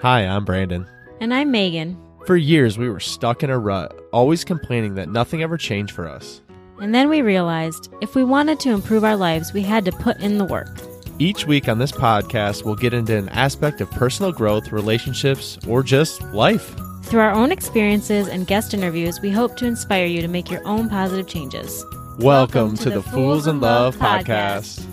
Hi, I'm Brandon. And I'm Megan. For years, we were stuck in a rut, always complaining that nothing ever changed for us. And then we realized if we wanted to improve our lives, we had to put in the work. Each week on this podcast, we'll get into an aspect of personal growth, relationships, or just life. Through our own experiences and guest interviews, we hope to inspire you to make your own positive changes. Welcome to the Fools in Love podcast.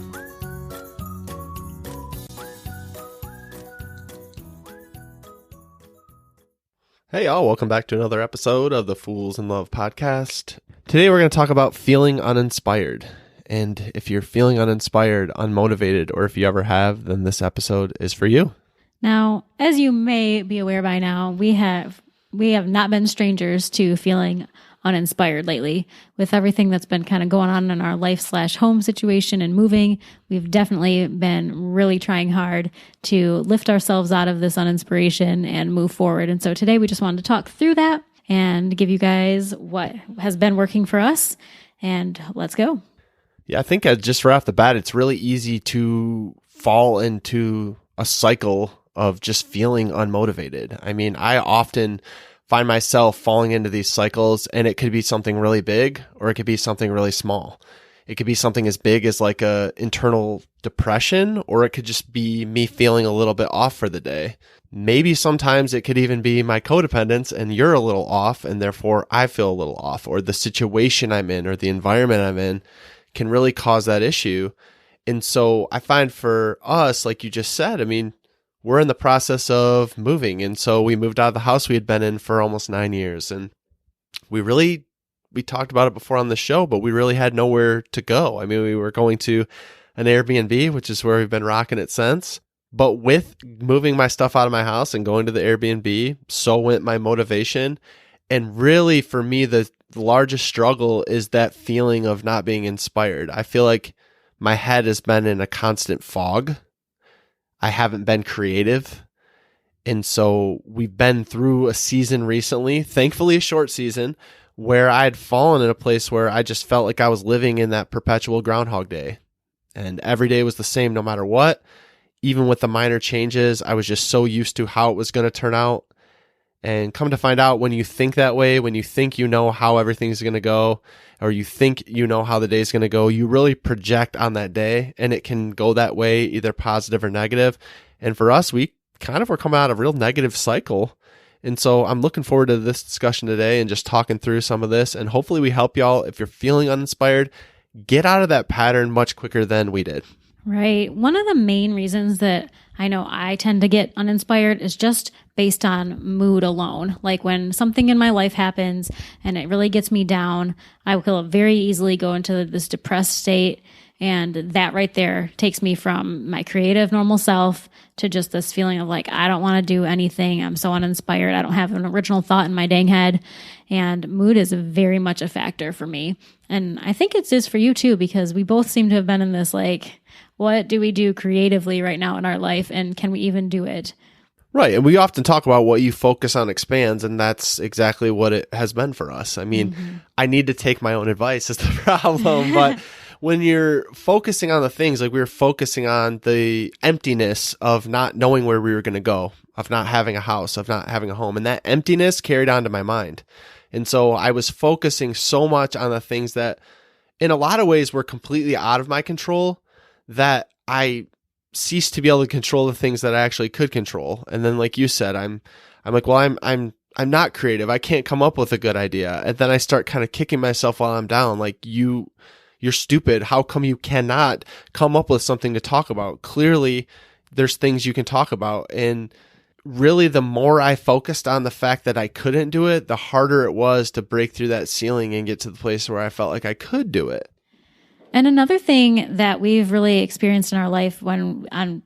Hey y'all, welcome back to another episode of the Fools in Love podcast. Today we're going to talk about feeling uninspired. And if you're feeling uninspired, unmotivated, or if you ever have, then this episode is for you. Now, as you may be aware by now, we have not been strangers to feeling uninspired lately. With everything that's been kind of going on in our life/home situation and moving, we've definitely been really trying hard to lift ourselves out of this uninspiration and move forward. And so today we just wanted to talk through that and give you guys what has been working for us. And let's go. Yeah, I think just right off the bat, it's really easy to fall into a cycle of just feeling unmotivated. I mean, I often find myself falling into these cycles, and it could be something really big or it could be something really small. It could be something as big as like a internal depression, or it could just be me feeling a little bit off for the day. Maybe sometimes it could even be my codependence and you're a little off and therefore I feel a little off, or the situation I'm in or the environment I'm in can really cause that issue. And so I find for us, like you just said, I mean, we're in the process of moving. And so we moved out of the house we had been in for almost 9 years. And we talked about it before on the show, but we really had nowhere to go. I mean, we were going to an Airbnb, which is where we've been rocking it since. But with moving my stuff out of my house and going to the Airbnb, so went my motivation. And really, for me, the largest struggle is that feeling of not being inspired. I feel like my head has been in a constant fog. I haven't been creative. And so we've been through a season recently, thankfully a short season, where I had fallen in a place where I just felt like I was living in that perpetual Groundhog Day. And every day was the same no matter what. Even with the minor changes, I was just so used to how it was going to turn out. And come to find out, when you think that way, when you think you know how everything's going to go, or you think you know how the day's going to go, you really project on that day, and it can go that way, either positive or negative. And for us, we kind of were coming out of a real negative cycle. And so I'm looking forward to this discussion today and just talking through some of this. And hopefully we help y'all, if you're feeling uninspired, get out of that pattern much quicker than we did. Right. One of the main reasons that I know I tend to get uninspired is just based on mood alone. Like when something in my life happens and it really gets me down, I will very easily go into this depressed state. And that right there takes me from my creative normal self to just this feeling of like, I don't want to do anything. I'm so uninspired. I don't have an original thought in my dang head. And mood is very much a factor for me. And I think it is for you too, because we both seem to have been in this like, what do we do creatively right now in our life? And can we even do it? Right. And we often talk about what you focus on expands, and that's exactly what it has been for us. I mean, I need to take my own advice is the problem. But when you're focusing on the things, like we were focusing on the emptiness of not knowing where we were going to go, of not having a house, of not having a home, and that emptiness carried on to my mind. And so I was focusing so much on the things that in a lot of ways were completely out of my control, that I ceased to be able to control the things that I actually could control. And then, like you said, I'm like, well, I'm not creative. I can't come up with a good idea. And then I start kind of kicking myself while I'm down. Like, you're stupid. How come you cannot come up with something to talk about? Clearly, there's things you can talk about. And really, the more I focused on the fact that I couldn't do it, the harder it was to break through that ceiling and get to the place where I felt like I could do it. And another thing that we've really experienced in our life in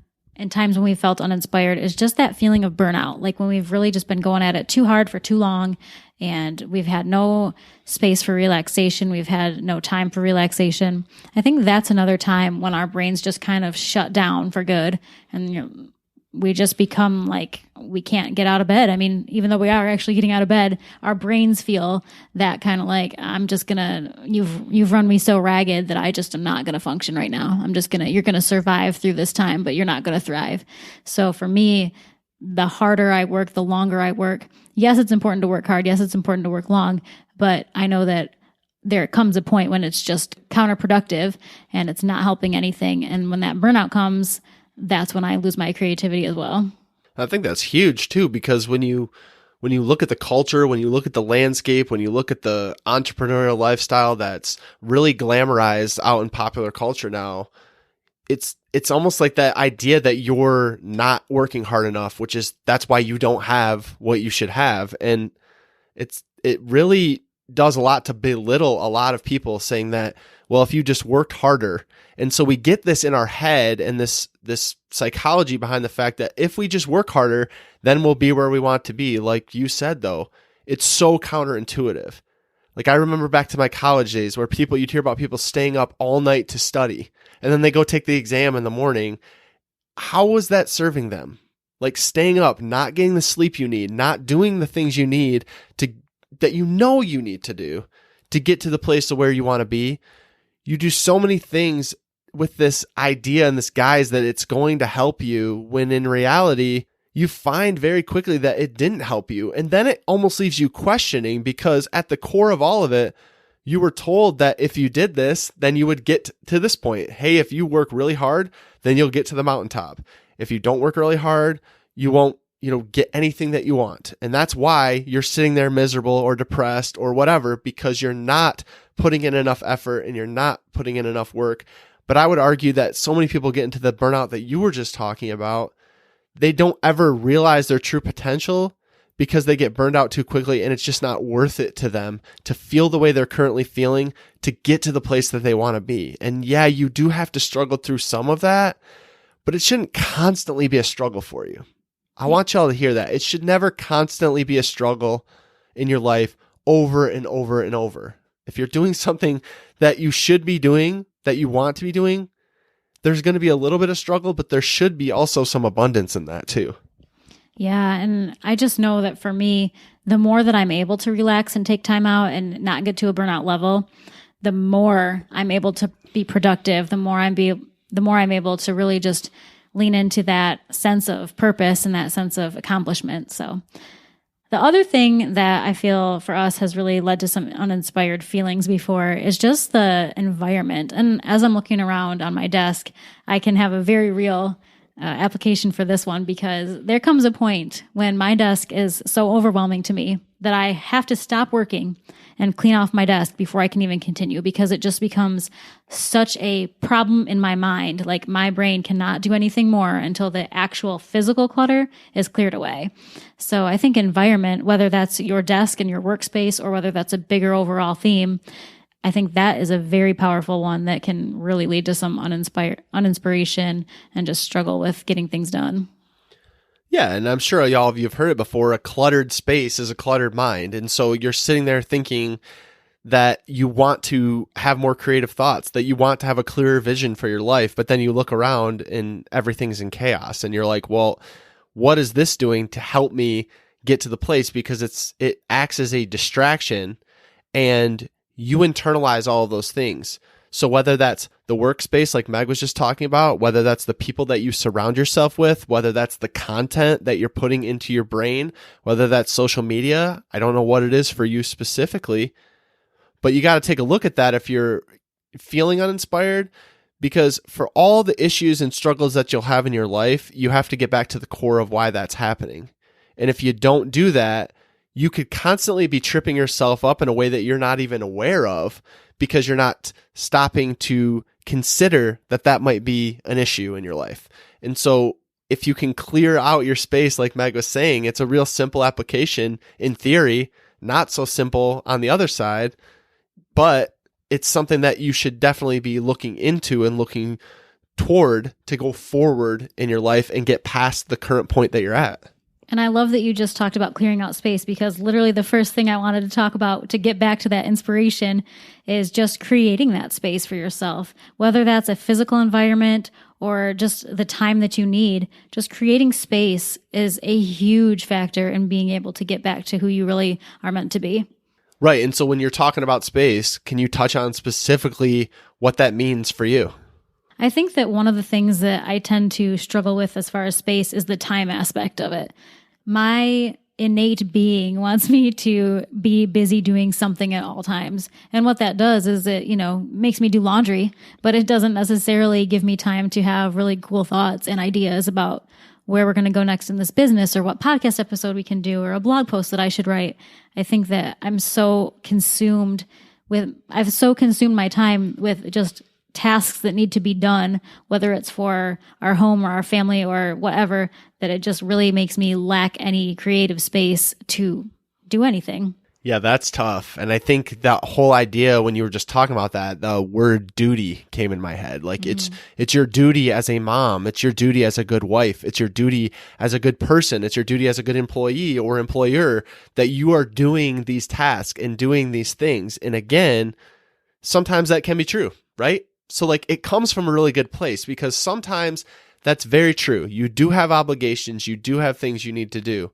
times when we felt uninspired is just that feeling of burnout. Like when we've really just been going at it too hard for too long, and we've had no space for relaxation. We've had no time for relaxation. I think that's another time when our brains just kind of shut down for good. And we just become like, we can't get out of bed. I mean, even though we are actually getting out of bed, our brains feel that kind of like, you've run me so ragged that I just am not going to function right now. You're going to survive through this time, but you're not going to thrive. So for me, the harder I work, the longer I work. Yes, it's important to work hard. Yes, it's important to work long, but I know that there comes a point when it's just counterproductive and it's not helping anything. And when that burnout comes, that's when I lose my creativity as well. I think that's huge too, because when you look at the culture, when you look at the landscape, when you look at the entrepreneurial lifestyle that's really glamorized out in popular culture now, it's almost like that idea that you're not working hard enough, which is that's why you don't have what you should have. And it really does a lot to belittle a lot of people, saying that, well, if you just worked harder. And so we get this in our head and this psychology behind the fact that if we just work harder, then we'll be where we want to be. Like you said, though, it's so counterintuitive. Like I remember back to my college days where you'd hear about people staying up all night to study and then they go take the exam in the morning. How was that serving them? Like staying up, not getting the sleep you need, not doing the things you need that you know you need to do to get to the place of where you want to be. You do so many things with this idea and this guise that it's going to help you, when in reality, you find very quickly that it didn't help you. And then it almost leaves you questioning, because at the core of all of it, you were told that if you did this, then you would get to this point. Hey, if you work really hard, then you'll get to the mountaintop. If you don't work really hard, you won't, get anything that you want. And that's why you're sitting there miserable or depressed or whatever, because you're not putting in enough effort and you're not putting in enough work. But I would argue that so many people get into the burnout that you were just talking about. They don't ever realize their true potential because they get burned out too quickly, and it's just not worth it to them to feel the way they're currently feeling to get to the place that they want to be. And yeah, you do have to struggle through some of that, but it shouldn't constantly be a struggle for you. I want y'all to hear that. It should never constantly be a struggle in your life over and over and over. If you're doing something that you should be doing, that you want to be doing, there's going to be a little bit of struggle, but there should be also some abundance in that too. Yeah. And I just know that for me, the more that I'm able to relax and take time out and not get to a burnout level, the more I'm able to be productive, the more I'm able to really just lean into that sense of purpose and that sense of accomplishment. So the other thing that I feel for us has really led to some uninspired feelings before is just the environment. And as I'm looking around on my desk, I can have a very real application for this one, because there comes a point when my desk is so overwhelming to me that I have to stop working and clean off my desk before I can even continue, because it just becomes such a problem in my mind. Like my brain cannot do anything more until the actual physical clutter is cleared away. So I think environment, whether that's your desk and your workspace or whether that's a bigger overall theme, I think that is a very powerful one that can really lead to some uninspiration and just struggle with getting things done. Yeah, and I'm sure y'all of you have heard it before. A cluttered space is a cluttered mind. And so you're sitting there thinking that you want to have more creative thoughts, that you want to have a clearer vision for your life, but then you look around and everything's in chaos. And you're like, well, what is this doing to help me get to the place? Because it acts as a distraction, and you internalize all of those things. So whether that's the workspace like Meg was just talking about, whether that's the people that you surround yourself with, whether that's the content that you're putting into your brain, whether that's social media, I don't know what it is for you specifically, but you got to take a look at that if you're feeling uninspired, because for all the issues and struggles that you'll have in your life, you have to get back to the core of why that's happening. And if you don't do that, you could constantly be tripping yourself up in a way that you're not even aware of, because you're not stopping to consider that that might be an issue in your life. And so if you can clear out your space, like Meg was saying, it's a real simple application in theory, not so simple on the other side, but it's something that you should definitely be looking into and looking toward to go forward in your life and get past the current point that you're at. And I love that you just talked about clearing out space, because literally the first thing I wanted to talk about to get back to that inspiration is just creating that space for yourself, whether that's a physical environment or just the time that you need. Just creating space is a huge factor in being able to get back to who you really are meant to be. Right. And so when you're talking about space, can you touch on specifically what that means for you? I think that one of the things that I tend to struggle with as far as space is the time aspect of it. My innate being wants me to be busy doing something at all times. And what that does is it, makes me do laundry, but it doesn't necessarily give me time to have really cool thoughts and ideas about where we're going to go next in this business or what podcast episode we can do or a blog post that I should write. I think that I've so consumed my time with just tasks that need to be done, whether it's for our home or our family or whatever, that it just really makes me lack any creative space to do anything. Yeah, that's tough. And I think that whole idea when you were just talking about that, the word duty came in my head. Like it's your duty as a mom. It's your duty as a good wife. It's your duty as a good person. It's your duty as a good employee or employer that you are doing these tasks and doing these things. And again, sometimes that can be true, right? So like it comes from a really good place because sometimes that's very true. You do have obligations. You do have things you need to do.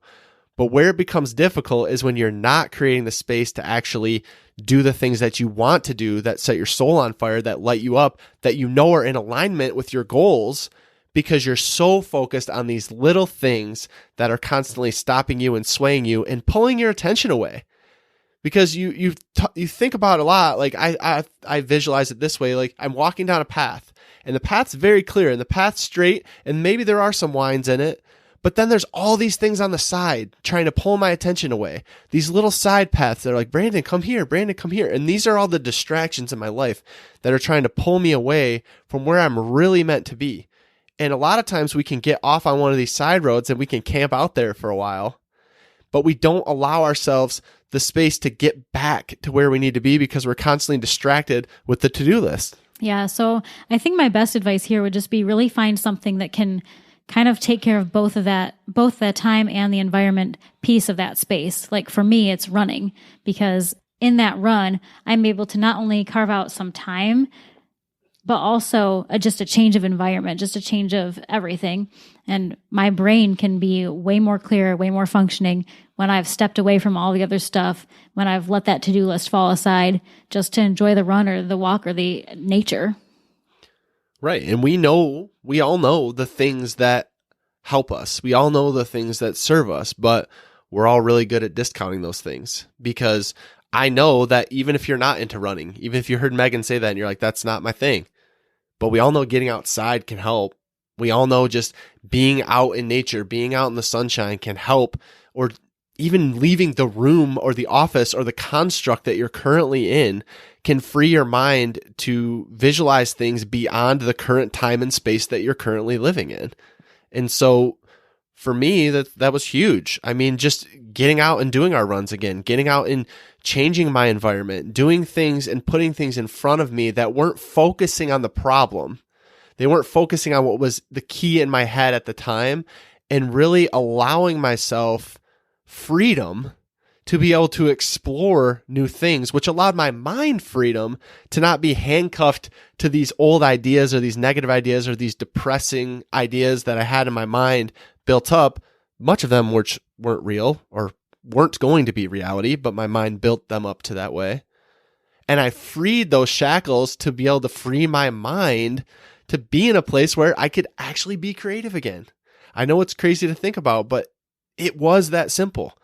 But where it becomes difficult is when you're not creating the space to actually do the things that you want to do, that set your soul on fire, that light you up, that you know are in alignment with your goals, because you're so focused on these little things that are constantly stopping you and swaying you and pulling your attention away. Because you think about it a lot. Like I visualize it this way. Like I'm walking down a path and the path's very clear and the path's straight and maybe there are some winds in it, but then there's all these things on the side trying to pull my attention away. These little side paths that are like, Brandon, come here. Brandon, come here. And these are all the distractions in my life that are trying to pull me away from where I'm really meant to be. And a lot of times we can get off on one of these side roads and we can camp out there for a while, but we don't allow ourselves the space to get back to where we need to be because we're constantly distracted with the to-do list. Yeah. So I think my best advice here would just be really find something that can kind of take care of both the time and the environment piece of that space. Like for me, it's running, because in that run, I'm able to not only carve out some time, but also just a change of environment, just a change of everything. And my brain can be way more clear, way more functioning when I've stepped away from all the other stuff, when I've let that to-do list fall aside just to enjoy the run or the walk or the nature. Right. And we all know the things that help us. We all know the things that serve us, but we're all really good at discounting those things, because I know that even if you're not into running, even if you heard Megan say that and you're like, that's not my thing, but we all know getting outside can help. We all know just being out in nature, being out in the sunshine can help, or even leaving the room or the office or the construct that you're currently in can free your mind to visualize things beyond the current time and space that you're currently living in. And so for me, that was huge. I mean, just getting out and doing our runs again, getting out and changing my environment, doing things and putting things in front of me that weren't focusing on the problem. They weren't focusing on what was the key in my head at the time, and really allowing myself freedom to be able to explore new things, which allowed my mind freedom to not be handcuffed to these old ideas or these negative ideas or these depressing ideas that I had in my mind built up. Much of them weren't real or weren't going to be reality, but my mind built them up to that way. And I freed those shackles to be able to free my mind to be in a place where I could actually be creative again. I know it's crazy to think about, but it was that simple.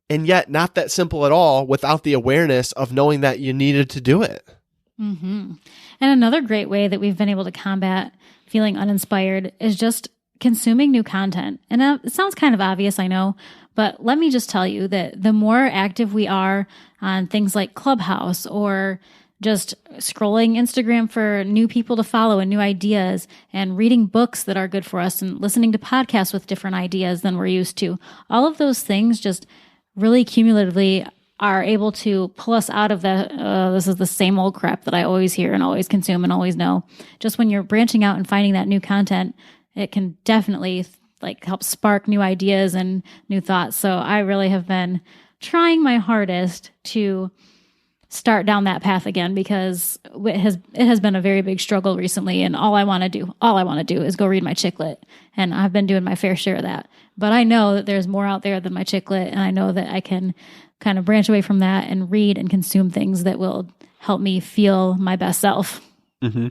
And yet not that simple at all without the awareness of knowing that you needed to do it. Mm-hmm. And another great way that we've been able to combat feeling uninspired is just consuming new content. And it sounds kind of obvious, I know, but let me just tell you that the more active we are on things like Clubhouse or just scrolling Instagram for new people to follow and new ideas, and reading books that are good for us, and listening to podcasts with different ideas than we're used to. All of those things just really cumulatively are able to pull us out of this is the same old crap that I always hear and always consume and always know. Just when you're branching out and finding that new content, it can definitely help spark new ideas and new thoughts. So I really have been trying my hardest to start down that path again, because it has been a very big struggle recently, and all I want to do is go read my chick lit, and I've been doing my fair share of that. But I know that there's more out there than my chick lit, and I know that I can kind of branch away from that and read and consume things that will help me feel my best self. Mm-hmm.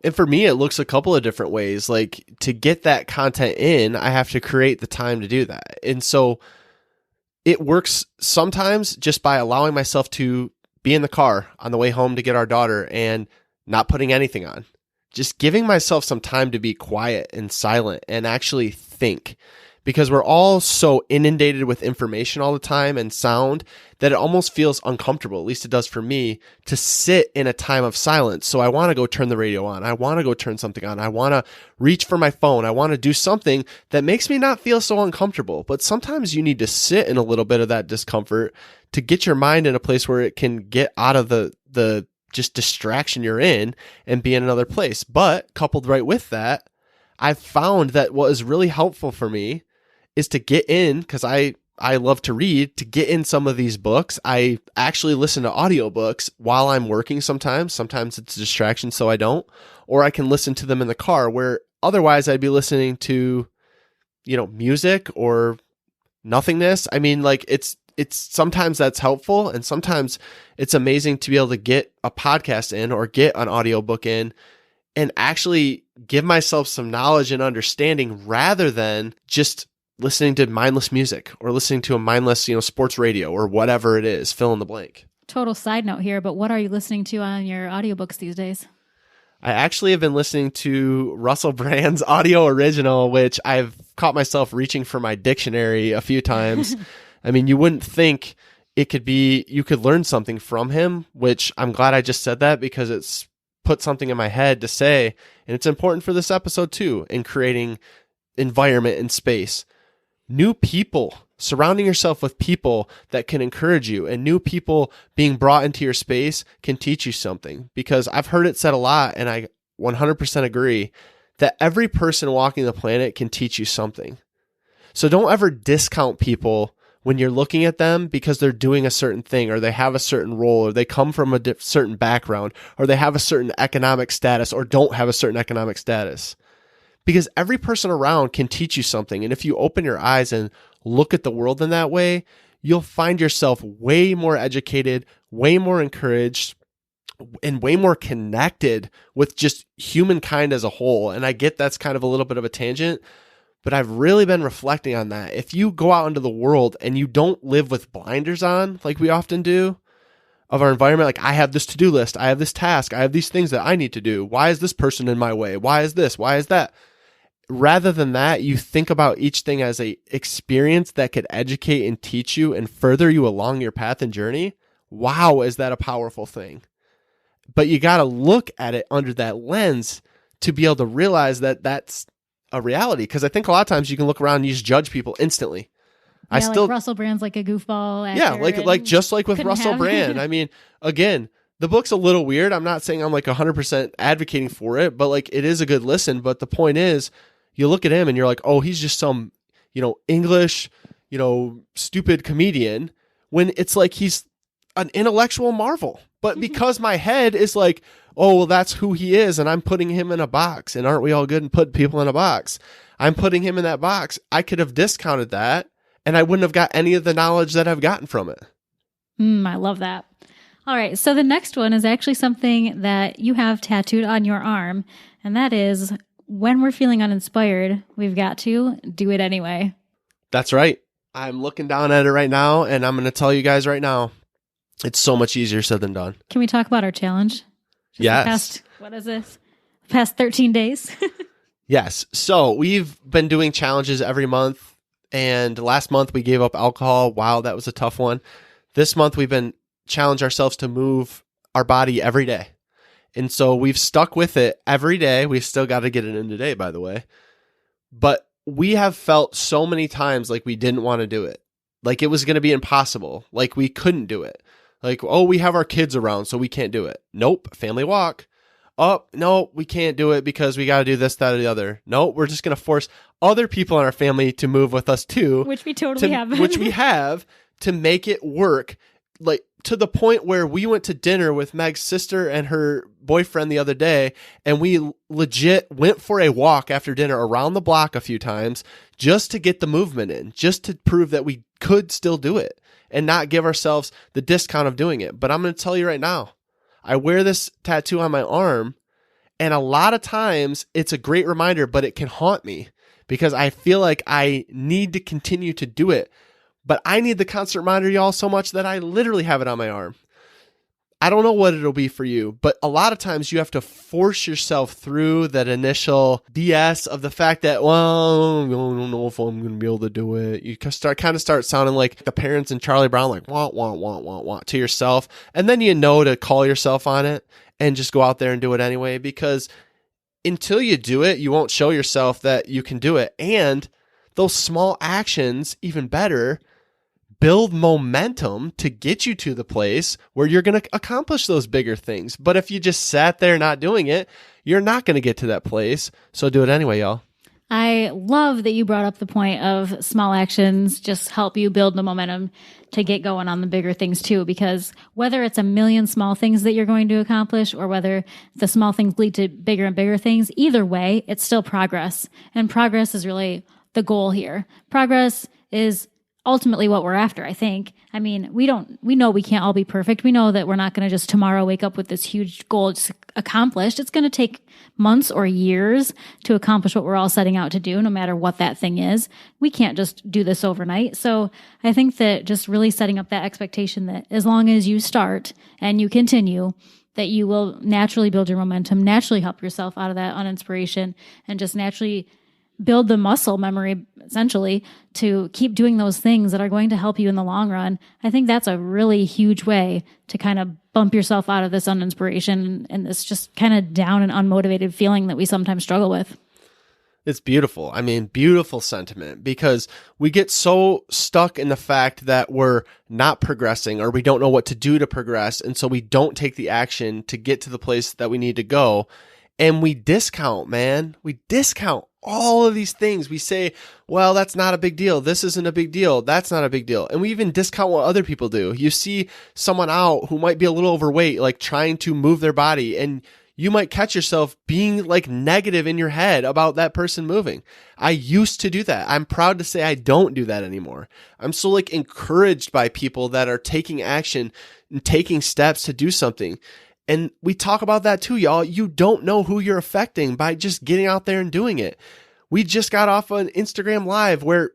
And for me, it looks a couple of different ways. Like to get that content in, I have to create the time to do that. And so it works sometimes just by allowing myself to be in the car on the way home to get our daughter and not putting anything on. Just giving myself some time to be quiet and silent and actually think. Because we're all so inundated with information all the time and sound that it almost feels uncomfortable, at least it does for me, to sit in a time of silence. So I want to go turn the radio on. I want to go turn something on. I want to reach for my phone. I want to do something that makes me not feel so uncomfortable. But sometimes you need to sit in a little bit of that discomfort to get your mind in a place where it can get out of the just distraction you're in and be in another place. But coupled right with that, I've found that what is really helpful for me is to get in, because I love to read, to get in some of these books. I actually listen to audiobooks while I'm working sometimes. Sometimes it's a distraction, so I don't. Or I can listen to them in the car, where otherwise I'd be listening to, music or nothingness. I mean, like it's sometimes that's helpful, and sometimes it's amazing to be able to get a podcast in or get an audiobook in and actually give myself some knowledge and understanding rather than just listening to mindless music or listening to a mindless, sports radio or whatever it is, fill in the blank. Total side note here, but what are you listening to on your audiobooks these days? I actually have been listening to Russell Brand's audio original, which I've caught myself reaching for my dictionary a few times. I mean, you wouldn't think you could learn something from him, which I'm glad I just said that because it's put something in my head to say. And it's important for this episode too, in creating environment and space. New people, surrounding yourself with people that can encourage you, and new people being brought into your space can teach you something. Because I've heard it said a lot, and I 100% agree, that every person walking the planet can teach you something. So don't ever discount people when you're looking at them because they're doing a certain thing, or they have a certain role, or they come from a certain background, or they have a certain economic status, or don't have a certain economic status. Because every person around can teach you something. And if you open your eyes and look at the world in that way, you'll find yourself way more educated, way more encouraged, and way more connected with just humankind as a whole. And I get that's kind of a little bit of a tangent, but I've really been reflecting on that. If you go out into the world and you don't live with blinders on, like we often do, of our environment, like I have this to-do list, I have this task, I have these things that I need to do. Why is this person in my way? Why is this? Why is that? Rather than that, you think about each thing as a experience that could educate and teach you and further you along your path and journey. Wow, is that a powerful thing? But you got to look at it under that lens to be able to realize that that's a reality. Because I think a lot of times you can look around and you just judge people instantly. Yeah, like Russell Brand's like a goofball actor. Yeah, like just like with Russell Brand. I mean, again, the book's a little weird. I'm not saying I'm like 100% advocating for it, but like it is a good listen. But the point is, you look at him and you're like, oh, he's just some, English, stupid comedian, when it's like he's an intellectual marvel. But because my head is like, oh, well, that's who he is, and I'm putting him in a box. And aren't we all good and put people in a box? I'm putting him in that box. I could have discounted that, and I wouldn't have got any of the knowledge that I've gotten from it. I love that. All right. So the next one is actually something that you have tattooed on your arm, and that is, when we're feeling uninspired, we've got to do it anyway. That's right. I'm looking down at it right now, and I'm going to tell you guys right now, it's so much easier said than done. Can we talk about our challenge? Yes. What is this? Past 13 days? Yes. So we've been doing challenges every month, and last month we gave up alcohol. Wow, that was a tough one. This month we've been challenging ourselves to move our body every day. And so we've stuck with it every day. We've still got to get it in today, by the way. But we have felt so many times like we didn't want to do it. Like it was going to be impossible. Like we couldn't do it. Like, oh, we have our kids around, so we can't do it. Nope. Family walk. Oh, no, we can't do it because we got to do this, that, or the other. No, we're just going to force other people in our family to move with us too. Which we totally have. Which we have to make it work. Like, to the point where we went to dinner with Meg's sister and her boyfriend the other day, and we legit went for a walk after dinner around the block a few times just to get the movement in, just to prove that we could still do it and not give ourselves the discount of doing it. But I'm going to tell you right now, I wear this tattoo on my arm, And a lot of times it's a great reminder, but it can haunt me because I feel like I need to continue to do it. But I need the constant reminder, y'all, so much that I literally have it on my arm. I don't know what it'll be for you, but a lot of times you have to force yourself through that initial BS of the fact that, well, I don't know if I'm going to be able to do it. You start sounding like the parents in Charlie Brown, like, want to yourself. And then you know to call yourself on it and just go out there and do it anyway, because until you do it, you won't show yourself that you can do it. And those small actions, even better, build momentum to get you to the place where you're going to accomplish those bigger things. But if you just sat there not doing it, you're not going to get to that place. So do it anyway, y'all. I love that you brought up the point of small actions just help you build the momentum to get going on the bigger things too, because whether it's a million small things that you're going to accomplish or whether the small things lead to bigger and bigger things, either way, it's still progress. And progress is really the goal here. Progress is ultimately what we're after, I think. I mean, we know we can't all be perfect. We know that we're not going to just tomorrow wake up with this huge goal accomplished. It's going to take months or years to accomplish what we're all setting out to do, no matter what that thing is. We can't just do this overnight. So I think that just really setting up that expectation that as long as you start and you continue, that you will naturally build your momentum, naturally help yourself out of that uninspiration, and just naturally build the muscle memory, essentially, to keep doing those things that are going to help you in the long run. I think that's a really huge way to kind of bump yourself out of this uninspiration and this just kind of down and unmotivated feeling that we sometimes struggle with. It's beautiful. I mean, beautiful sentiment, because we get so stuck in the fact that we're not progressing or we don't know what to do to progress. And so we don't take the action to get to the place that we need to go. And we discount, man. We discount all of these things. We say, well, that's not a big deal. This isn't a big deal. That's not a big deal. And we even discount what other people do. You see someone out who might be a little overweight, like trying to move their body, and you might catch yourself being like negative in your head about that person moving. I used to do that. I'm proud to say I don't do that anymore. I'm so like encouraged by people that are taking action and taking steps to do something. And we talk about that too, y'all. You don't know who you're affecting by just getting out there and doing it. We just got off an Instagram Live where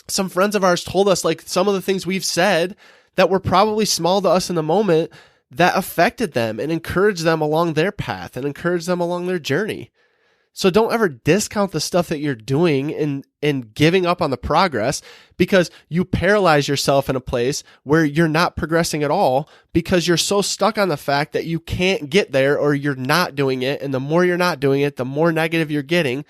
some friends of ours told us like some of the things we've said that were probably small to us in the moment that affected them and encouraged them along their path and encouraged them along their journey. So don't ever discount the stuff that you're doing and giving up on the progress, because you paralyze yourself in a place where you're not progressing at all because you're so stuck on the fact that you can't get there or you're not doing it. And the more you're not doing it, the more negative you're getting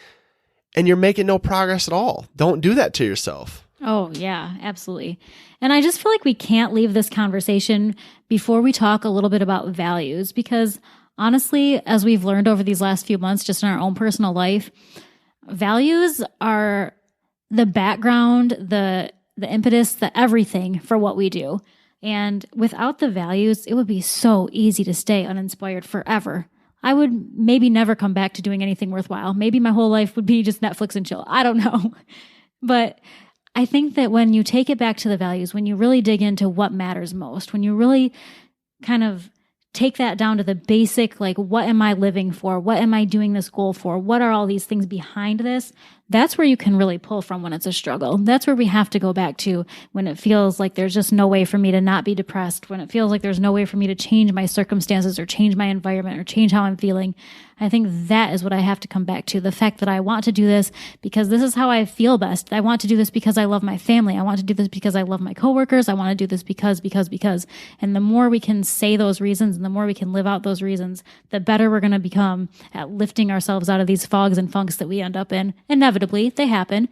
and you're making no progress at all. Don't do that to yourself. Oh, yeah, absolutely. And I just feel like we can't leave this conversation before we talk a little bit about values, because honestly, as we've learned over these last few months, just in our own personal life, values are the background, the impetus, the everything for what we do. And without the values, it would be so easy to stay uninspired forever. I would maybe never come back to doing anything worthwhile. Maybe my whole life would be just Netflix and chill. I don't know. But I think that when you take it back to the values, when you really dig into what matters most, when you really kind of take that down to the basic, like, what am I living for? What am I doing this goal for? What are all these things behind this? That's where you can really pull from when it's a struggle. That's where we have to go back to when it feels like there's just no way for me to not be depressed, when it feels like there's no way for me to change my circumstances or change my environment or change how I'm feeling. I think that is what I have to come back to. The fact that I want to do this because this is how I feel best. I want to do this because I love my family. I want to do this because I love my coworkers. I want to do this because. And the more we can say those reasons and the more we can live out those reasons, the better we're going to become at lifting ourselves out of these fogs and funks that we end up in. Inevitably, they happen.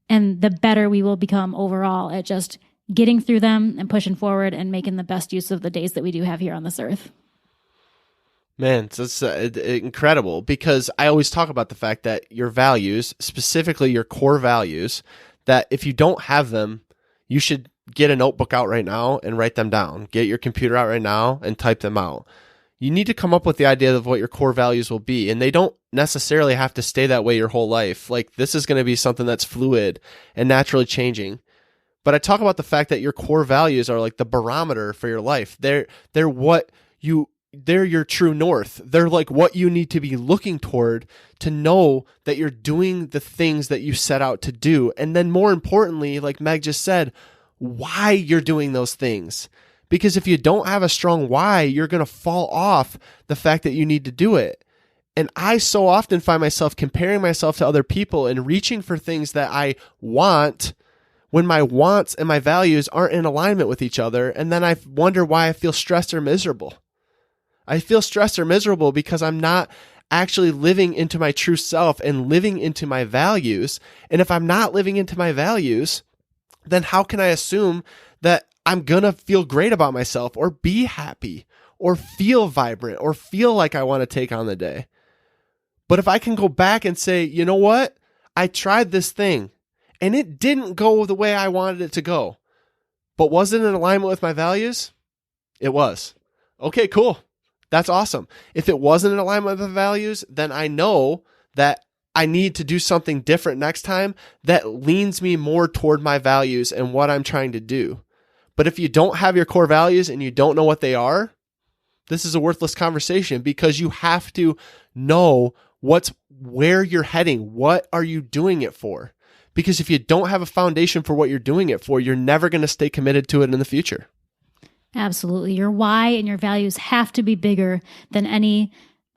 And the better we will become overall at just getting through them and pushing forward and making the best use of the days that we do have here on this earth. Man, it's incredible, because I always talk about the fact that your values, specifically your core values, that if you don't have them, you should get a notebook out right now and write them down. Get your computer out right now and type them out. You need to come up with the idea of what your core values will be, and they don't necessarily have to stay that way your whole life. Like, this is going to be something that's fluid and naturally changing. But I talk about the fact that your core values are like the barometer for your life. They're what you they're your true north. They're like what you need to be looking toward to know that you're doing the things that you set out to do. And then more importantly, like Meg just said, why you're doing those things. Because if you don't have a strong why, you're going to fall off the fact that you need to do it. And I so often find myself comparing myself to other people and reaching for things that I want when my wants and my values aren't in alignment with each other. And then I wonder why I feel stressed or miserable. I feel stressed or miserable because I'm not actually living into my true self and living into my values. And if I'm not living into my values, then how can I assume that I'm going to feel great about myself or be happy or feel vibrant or feel like I want to take on the day? But if I can go back and say, you know what? I tried this thing and it didn't go the way I wanted it to go. But was it in alignment with my values? It was. Okay, cool. That's awesome. If it wasn't in alignment with my values, then I know that I need to do something different next time that leans me more toward my values and what I'm trying to do. But if you don't have your core values and you don't know what they are, this is a worthless conversation because you have to know where you're heading. What are you doing it for? Because if you don't have a foundation for what you're doing it for, you're never going to stay committed to it in the future. Absolutely. Your why and your values have to be bigger than any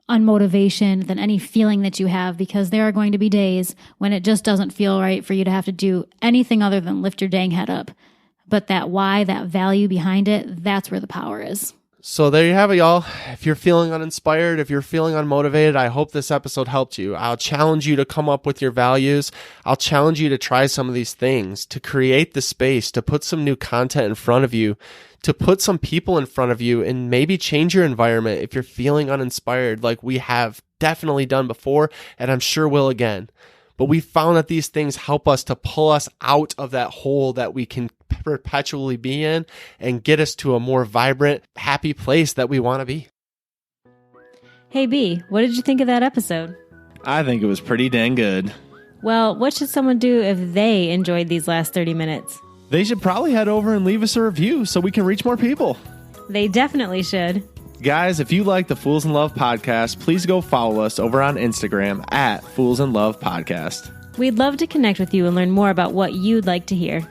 unmotivation, than any feeling that you have, because there are going to be days when it just doesn't feel right for you to have to do anything other than lift your dang head up. But that why, that value behind it, that's where the power is. So there you have it, y'all. If you're feeling uninspired, if you're feeling unmotivated, I hope this episode helped you. I'll challenge you to come up with your values. I'll challenge you to try some of these things, to create the space, to put some new content in front of you, to put some people in front of you, and maybe change your environment if you're feeling uninspired like we have definitely done before, and I'm sure will again. But we found that these things help us to pull us out of that hole that we can perpetually be in and get us to a more vibrant, happy place that we want to be. Hey B, what did you think of that episode? I think it was pretty dang good. Well, what should someone do if they enjoyed these last 30 minutes? They should probably head over and leave us a review so we can reach more people. They definitely should. Guys, if you like the Fools in Love podcast, please go follow us over on Instagram at Fools in Love Podcast. We'd love to connect with you and learn more about what you'd like to hear.